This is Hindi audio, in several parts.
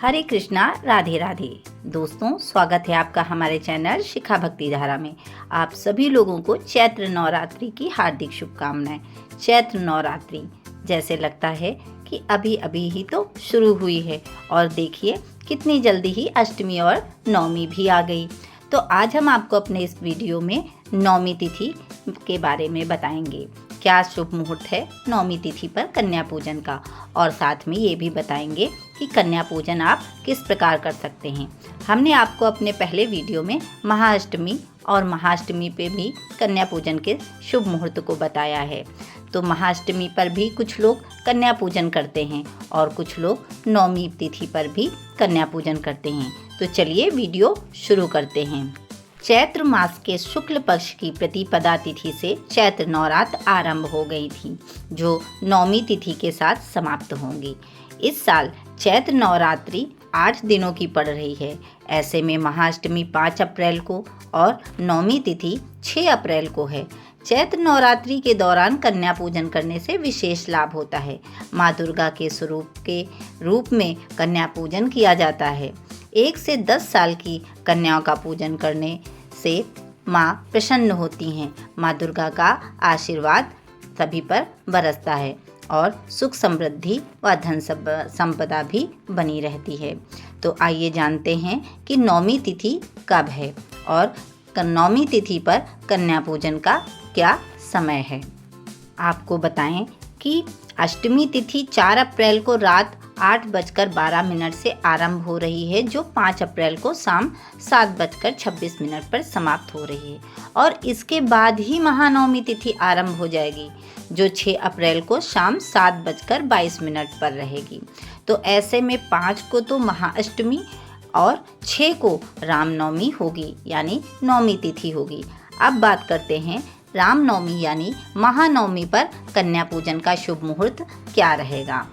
हरे कृष्णा, राधे राधे। दोस्तों, स्वागत है आपका हमारे चैनल शिखा भक्ति धारा में। आप सभी लोगों को चैत्र नवरात्रि की हार्दिक शुभकामनाएं। चैत्र नवरात्रि जैसे लगता है कि अभी अभी ही तो शुरू हुई है और देखिए कितनी जल्दी ही अष्टमी और नवमी भी आ गई। तो आज हम आपको अपने इस वीडियो में नवमी तिथि के बारे में बताएंगे। क्या शुभ मुहूर्त है नवमी तिथि पर कन्या पूजन का, और साथ में ये भी बताएंगे कि कन्या पूजन आप किस प्रकार कर सकते हैं। हमने आपको अपने पहले वीडियो में महाअष्टमी और महाअष्टमी पे भी कन्या पूजन के शुभ मुहूर्त को बताया है। तो महाअष्टमी पर भी कुछ लोग कन्या पूजन करते हैं और कुछ लोग नवमी तिथि पर भी कन्या पूजन करते हैं। तो चलिए वीडियो शुरू करते हैं। चैत्र मास के शुक्ल पक्ष की प्रतिपदा तिथि से चैत्र नवरात्र आरंभ हो गई थी, जो नवमी तिथि के साथ समाप्त होंगी। इस साल चैत्र नवरात्रि 8 दिनों की पड़ रही है। ऐसे में महाअष्टमी 5 अप्रैल को और नवमी तिथि 6 अप्रैल को है। चैत्र नवरात्रि के दौरान कन्या पूजन करने से विशेष लाभ होता है। माँ दुर्गा के स्वरूप के रूप में कन्या पूजन किया जाता है। 1 से 10 साल की कन्याओं का पूजन करने से माँ प्रसन्न होती हैं। माँ दुर्गा का आशीर्वाद सभी पर बरसता है और सुख समृद्धि व धन संपदा भी बनी रहती है। तो आइए जानते हैं कि नवमी तिथि कब है और नवमी तिथि पर कन्या पूजन का क्या समय है। आपको बताएं कि अष्टमी तिथि 4 अप्रैल को रात 8:12 से आरंभ हो रही है, जो 5 अप्रैल को शाम 7:26 पर समाप्त हो रही है। और इसके बाद ही महानवमी तिथि आरंभ हो जाएगी, जो 6 अप्रैल को शाम 7:22 पर रहेगी। तो ऐसे में 5 को तो महाअष्टमी और 6 को रामनवमी होगी, यानी नवमी तिथि होगी। अब बात करते हैं रामनवमी यानी महानवमी पर कन्या पूजन का शुभ मुहूर्त क्या रहेगा।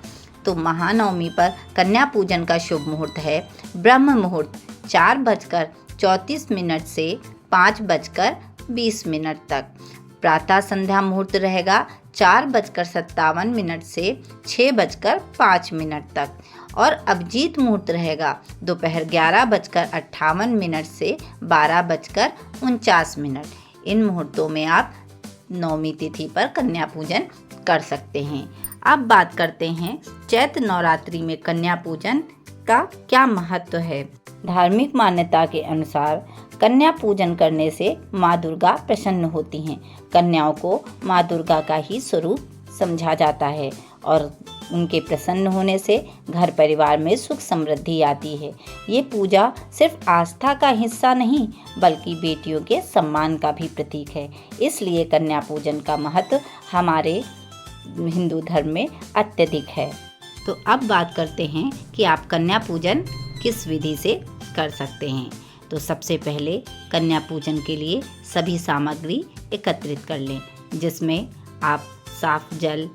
तो महानवमी पर कन्या पूजन का शुभ मुहूर्त है ब्रह्म मुहूर्त 4:34 से 5:20 तक। प्रातः संध्या मुहूर्त रहेगा 4:57 से 6:05 तक। और अभिजीत मुहूर्त रहेगा दोपहर 11:58 से 12:49। इन मुहूर्तों में आप नवमी तिथि पर कन्या पूजन कर सकते हैं। अब बात करते हैं चैत्र नवरात्रि में कन्या पूजन का क्या महत्व है। धार्मिक मान्यता के अनुसार कन्या पूजन करने से माँ दुर्गा प्रसन्न होती हैं। कन्याओं को माँ दुर्गा का ही स्वरूप समझा जाता है और उनके प्रसन्न होने से घर परिवार में सुख समृद्धि आती है। ये पूजा सिर्फ आस्था का हिस्सा नहीं, बल्कि बेटियों के सम्मान का भी प्रतीक है। इसलिए कन्या पूजन का महत्व हमारे हिंदू धर्म में अत्यधिक है। तो अब बात करते हैं कि आप कन्या पूजन किस विधि से कर सकते हैं। तो सबसे पहले कन्या पूजन के लिए सभी सामग्री एकत्रित कर लें, जिसमें आप साफ जल,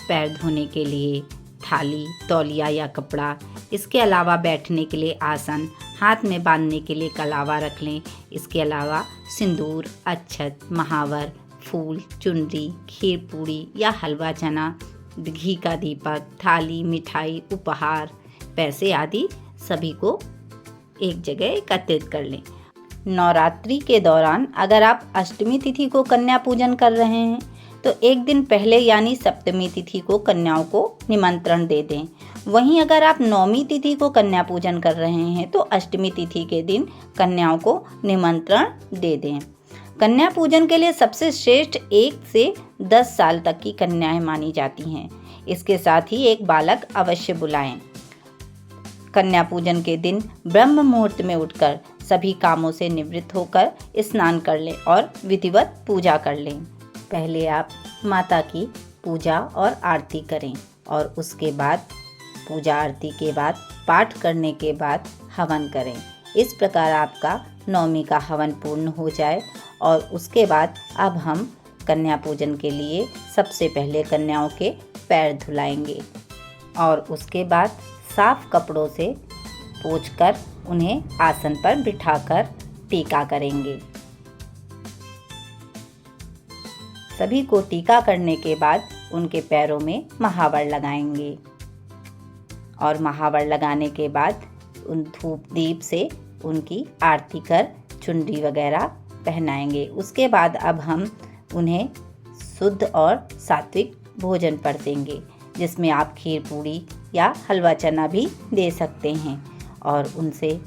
पैर धोने के लिए थाली, तौलिया या कपड़ा, इसके अलावा बैठने के लिए आसन, हाथ में बांधने के लिए कलावा रख लें। इसके अलावा सिंदूर, अक्षत, महावर, फूल, चुनरी, खीर पूड़ी या हलवा चना, घी का दीपक, थाली, मिठाई, उपहार, पैसे आदि सभी को एक जगह एकत्रित कर लें। नवरात्रि के दौरान अगर आप अष्टमी तिथि को कन्या पूजन कर रहे हैं तो एक दिन पहले यानी सप्तमी तिथि को कन्याओं को निमंत्रण दे दें। वहीं अगर आप नवमी तिथि को कन्या पूजन कर रहे हैं तो अष्टमी तिथि के दिन कन्याओं को निमंत्रण दे दें। कन्या पूजन के लिए सबसे श्रेष्ठ 1 से 10 साल तक की कन्याएं मानी जाती हैं। इसके साथ ही एक बालक अवश्य बुलाएं। कन्या पूजन के दिन ब्रह्म मुहूर्त में उठकर सभी कामों से निवृत्त होकर स्नान कर लें और विधिवत पूजा कर लें। पहले आप माता की पूजा और आरती करें और उसके बाद पूजा आरती के बाद पाठ करने के बाद हवन करें। इस प्रकार आपका नवमी का हवन पूर्ण हो जाए और उसके बाद अब हम कन्या पूजन के लिए सबसे पहले कन्याओं के पैर धुलाएंगे और उसके बाद साफ कपड़ों से पोंछकर उन्हें आसन पर बिठाकर टीका करेंगे। सभी को टीका करने के बाद उनके पैरों में महावर लगाएंगे और महावर लगाने के बाद उन धूप दीप से उनकी आरती कर चुनरी वगैरह पहनाएंगे। उसके बाद अब हम उन्हें शुद्ध और सात्विक भोजन परसेंगे, जिसमें आप खीर पूड़ी या हलवा चना भी दे सकते हैं। और उनसे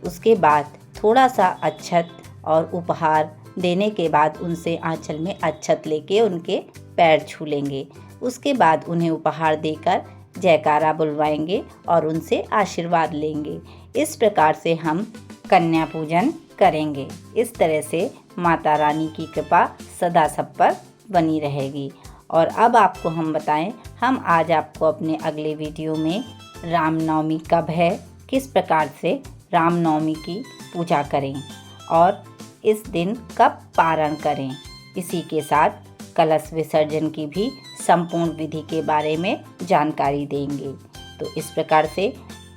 उसके बाद थोड़ा सा अक्षत और उपहार देने के बाद उनसे आंचल में अक्षत लेके उनके पैर छू लेंगे। उसके बाद उन्हें उपहार देकर जयकारा बुलवाएंगे और उनसे आशीर्वाद लेंगे। इस प्रकार से हम कन्या पूजन करेंगे। इस तरह से माता रानी की कृपा सदा सब पर बनी रहेगी। और अब आपको हम बताएं, हम आज आपको अपने अगले वीडियो में रामनवमी कब है, किस प्रकार से रामनवमी की पूजा करें और इस दिन कब पारण करें, इसी के साथ कलश विसर्जन की भी संपूर्ण विधि के बारे में जानकारी देंगे। तो इस प्रकार से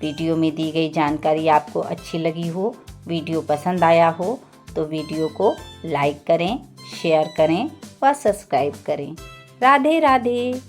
वीडियो में दी गई जानकारी आपको अच्छी लगी हो, वीडियो पसंद आया हो तो वीडियो को लाइक करें, शेयर करें व सब्सक्राइब करें। राधे राधे।